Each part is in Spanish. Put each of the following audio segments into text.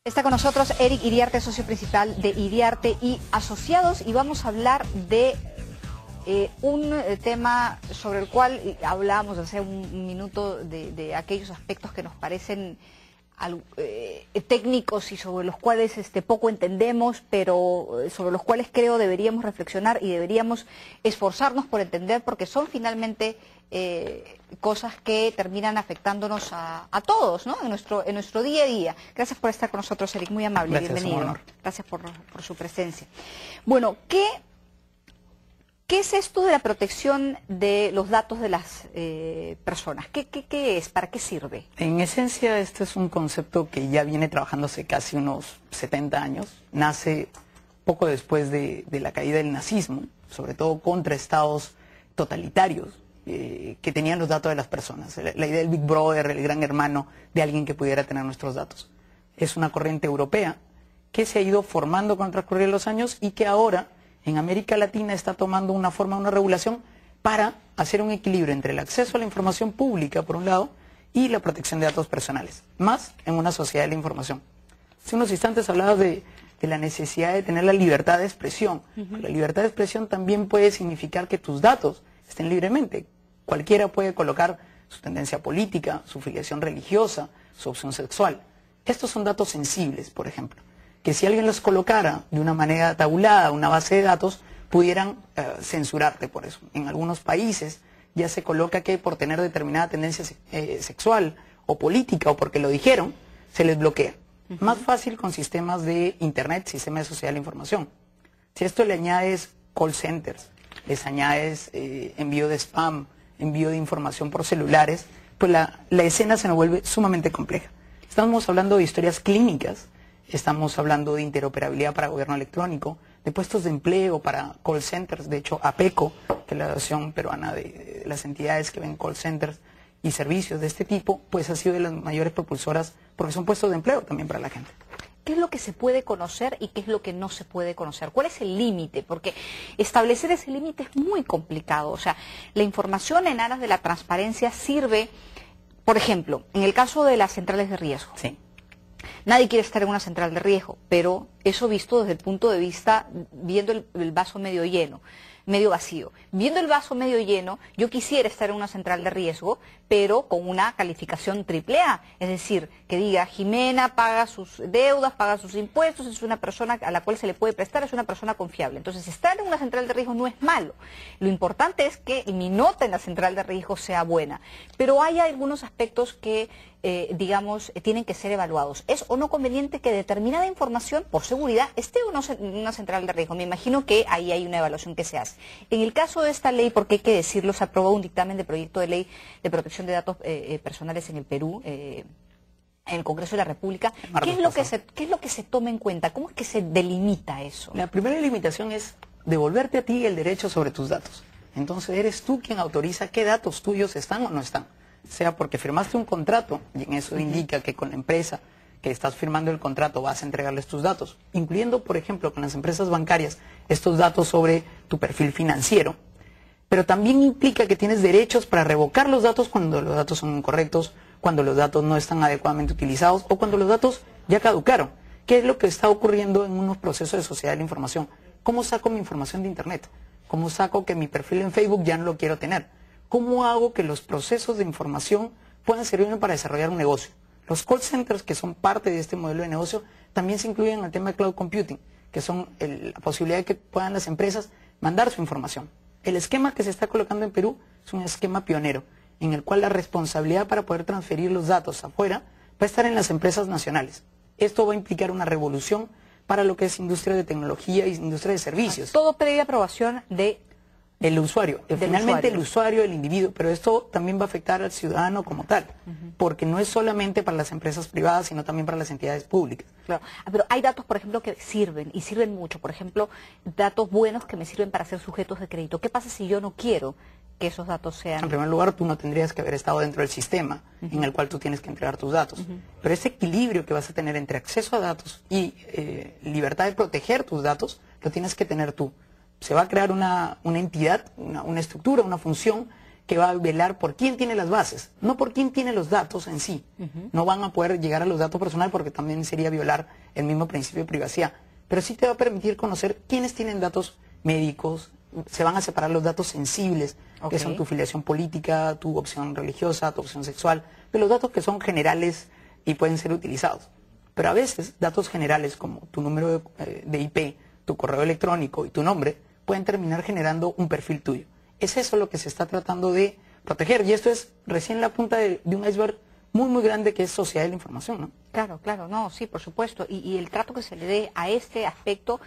Está con nosotros Eric Iriarte, socio principal de Iriarte y Asociados, y vamos a hablar de un tema sobre el cual hablábamos hace un minuto de aquellos aspectos que nos parecen técnicos y sobre los cuales poco entendemos, pero sobre los cuales creo deberíamos reflexionar y deberíamos esforzarnos por entender, porque son finalmente cosas que terminan afectándonos a todos, ¿no? En nuestro día a día. Gracias por estar con nosotros, Eric, muy amable. Gracias, bienvenido. un honor. Gracias por su presencia. Bueno, ¿qué es esto de la protección de los datos de las personas? ¿Qué es? ¿Para qué sirve? En esencia, este es un concepto que ya viene trabajándose casi unos 70 años. Nace poco después de la caída del nazismo, sobre todo contra estados totalitarios que tenían los datos de las personas. La idea del Big Brother, el gran hermano de alguien que pudiera tener nuestros datos. Es una corriente europea que se ha ido formando con el transcurrir de los años y que ahora en América Latina está tomando una forma, una regulación para hacer un equilibrio entre el acceso a la información pública, por un lado, y la protección de datos personales, más en una sociedad de la información. Hace unos instantes hablabas de la necesidad de tener la libertad de expresión. La libertad de expresión también puede significar que tus datos estén libremente. Cualquiera puede colocar su tendencia política, su filiación religiosa, su opción sexual. Estos son datos sensibles, por ejemplo, que si alguien los colocara de una manera tabulada, una base de datos, pudieran censurarte por eso. En algunos países ya se coloca que por tener determinada tendencia sexual o política o porque lo dijeron, se les bloquea. Más fácil con sistemas de internet, sistemas de sociedad de la información. Si a esto le añades call centers, les añades envío de spam, envío de información por celulares, pues la escena se nos vuelve sumamente compleja. Estamos hablando de historias clínicas, estamos hablando de interoperabilidad para gobierno electrónico, de puestos de empleo para call centers. De hecho, APECO, que es la Asociación Peruana de las entidades que ven call centers y servicios de este tipo, pues ha sido de las mayores propulsoras porque son puestos de empleo también para la gente. ¿Qué es lo que se puede conocer y qué es lo que no se puede conocer? ¿Cuál es el límite? Porque establecer ese límite es muy complicado. O sea, la información en aras de la transparencia sirve, por ejemplo, en el caso de las centrales de riesgo. Sí. Nadie quiere estar en una central de riesgo, pero eso visto desde el punto de vista, viendo el vaso medio lleno, medio vacío. Viendo el vaso medio lleno, yo quisiera estar en una central de riesgo, pero con una calificación AAA. Es decir, que diga, Jimena paga sus deudas, paga sus impuestos, es una persona a la cual se le puede prestar, es una persona confiable. Entonces, estar en una central de riesgo no es malo. Lo importante es que mi nota en la central de riesgo sea buena. Pero hay algunos aspectos que, digamos, tienen que ser evaluados. ¿Es o no conveniente que determinada información, por seguridad, esté o no en una central de riesgo? Me imagino que ahí hay una evaluación que se hace. En el caso de esta ley, porque hay que decirlo, se aprobó un dictamen de proyecto de ley de protección de datos personales en el Perú, en el Congreso de la República. ¿Qué es lo que se toma en cuenta? ¿Cómo es que se delimita eso? La primera limitación es devolverte a ti el derecho sobre tus datos. Entonces eres tú quien autoriza qué datos tuyos están o no están. Sea porque firmaste un contrato y en eso indica que con la empresa que estás firmando el contrato vas a entregarles tus datos, incluyendo, por ejemplo, con las empresas bancarias, estos datos sobre tu perfil financiero. Pero también implica que tienes derechos para revocar los datos cuando los datos son incorrectos, cuando los datos no están adecuadamente utilizados o cuando los datos ya caducaron. ¿Qué es lo que está ocurriendo en unos procesos de sociedad de la información? ¿Cómo saco mi información de Internet? ¿Cómo saco que mi perfil en Facebook ya no lo quiero tener? ¿Cómo hago que los procesos de información puedan servirme para desarrollar un negocio? Los call centers, que son parte de este modelo de negocio, también se incluyen en el tema de cloud computing, que son la posibilidad de que puedan las empresas mandar su información. El esquema que se está colocando en Perú es un esquema pionero, en el cual la responsabilidad para poder transferir los datos afuera va a estar en las empresas nacionales. Esto va a implicar una revolución para lo que es industria de tecnología y industria de servicios. Todo previa aprobación del usuario, finalmente el usuario, el individuo, pero esto también va a afectar al ciudadano como tal, porque no es solamente para las empresas privadas, sino también para las entidades públicas. Claro. Pero hay datos, por ejemplo, que sirven, y sirven mucho. Por ejemplo, datos buenos que me sirven para ser sujetos de crédito. ¿Qué pasa si yo no quiero que esos datos sean...? En primer lugar, tú no tendrías que haber estado dentro del sistema en el cual tú tienes que entregar tus datos. Pero ese equilibrio que vas a tener entre acceso a datos y libertad de proteger tus datos, lo tienes que tener tú. Se va a crear una entidad, una estructura, una función que va a velar por quién tiene las bases, no por quién tiene los datos en sí. No van a poder llegar a los datos personales porque también sería violar el mismo principio de privacidad. Pero sí te va a permitir conocer quiénes tienen datos médicos, se van a separar los datos sensibles, que son tu filiación política, tu opción religiosa, tu opción sexual, de los datos que son generales y pueden ser utilizados. Pero a veces datos generales como tu número de IP, tu correo electrónico y tu nombre pueden terminar generando un perfil tuyo. Es eso lo que se está tratando de proteger y esto es recién la punta de un iceberg muy muy grande que es sociedad de la información, ¿no? Claro, claro, no, sí, por supuesto. Y el trato que se le dé a este aspecto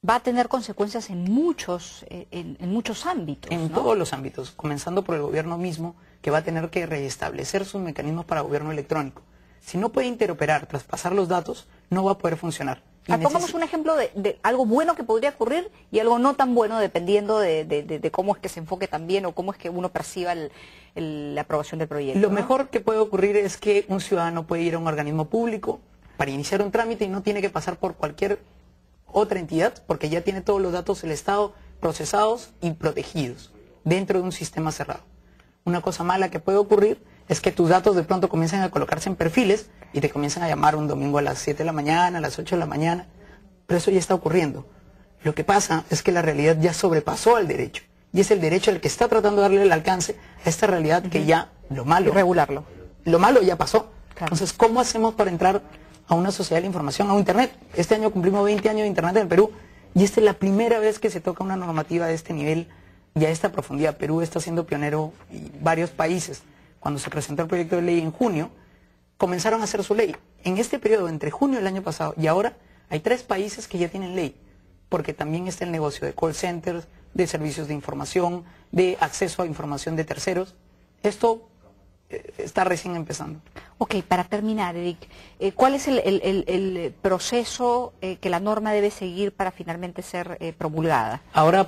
va a tener consecuencias en muchos ámbitos, En ¿no? todos los ámbitos, comenzando por el gobierno mismo, que va a tener que restablecer sus mecanismos para gobierno electrónico. Si no puede interoperar, traspasar los datos, no va a poder funcionar. Pongamos un ejemplo de algo bueno que podría ocurrir y algo no tan bueno, dependiendo de cómo es que se enfoque también o cómo es que uno perciba la aprobación del proyecto. Lo mejor que puede ocurrir es que un ciudadano puede ir a un organismo público para iniciar un trámite y no tiene que pasar por cualquier otra entidad porque ya tiene todos los datos del Estado procesados y protegidos dentro de un sistema cerrado. Una cosa mala que puede ocurrir es que tus datos de pronto comiencen a colocarse en perfiles y te comienzan a llamar un domingo a las 7 de la mañana, a las 8 de la mañana, pero eso ya está ocurriendo. Lo que pasa es que la realidad ya sobrepasó al derecho y es el derecho el que está tratando de darle el alcance a esta realidad que ya lo malo, regularlo. Lo malo ya pasó. Claro. Entonces, ¿cómo hacemos para entrar a una sociedad de la información, a un Internet? Este año cumplimos 20 años de Internet en el Perú y esta es la primera vez que se toca una normativa de este nivel y a esta profundidad. Perú está siendo pionero y varios países. Cuando se presentó el proyecto de ley en junio, comenzaron a hacer su ley. En este periodo, entre junio del año pasado y ahora, hay 3 países que ya tienen ley, porque también está el negocio de call centers, de servicios de información, de acceso a información de terceros. Esto está recién empezando. Ok, para terminar, Eric, ¿cuál es el proceso que la norma debe seguir para finalmente ser promulgada? Ahora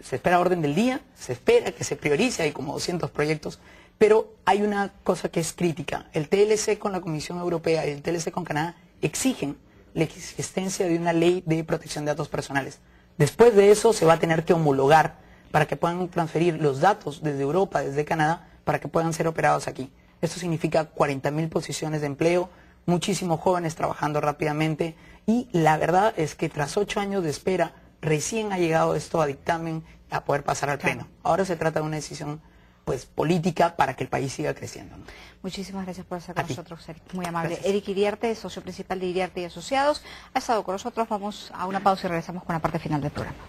se espera orden del día, se espera que se priorice, hay como 200 proyectos, pero hay una cosa que es crítica. El TLC con la Comisión Europea y el TLC con Canadá exigen la existencia de una ley de protección de datos personales. Después de eso se va a tener que homologar para que puedan transferir los datos desde Europa, desde Canadá, para que puedan ser operados aquí. Esto significa 40.000 posiciones de empleo, muchísimos jóvenes trabajando rápidamente y la verdad es que tras 8 años de espera recién ha llegado esto a dictamen a poder pasar al Pleno. Ahora se trata de una decisión pues política para que el país siga creciendo, ¿no? Muchísimas gracias por estar con nosotros, Eric. Muy amable. Gracias. Eric Iriarte, socio principal de Iriarte y Asociados, ha estado con nosotros. Vamos a una pausa y regresamos con la parte final del programa.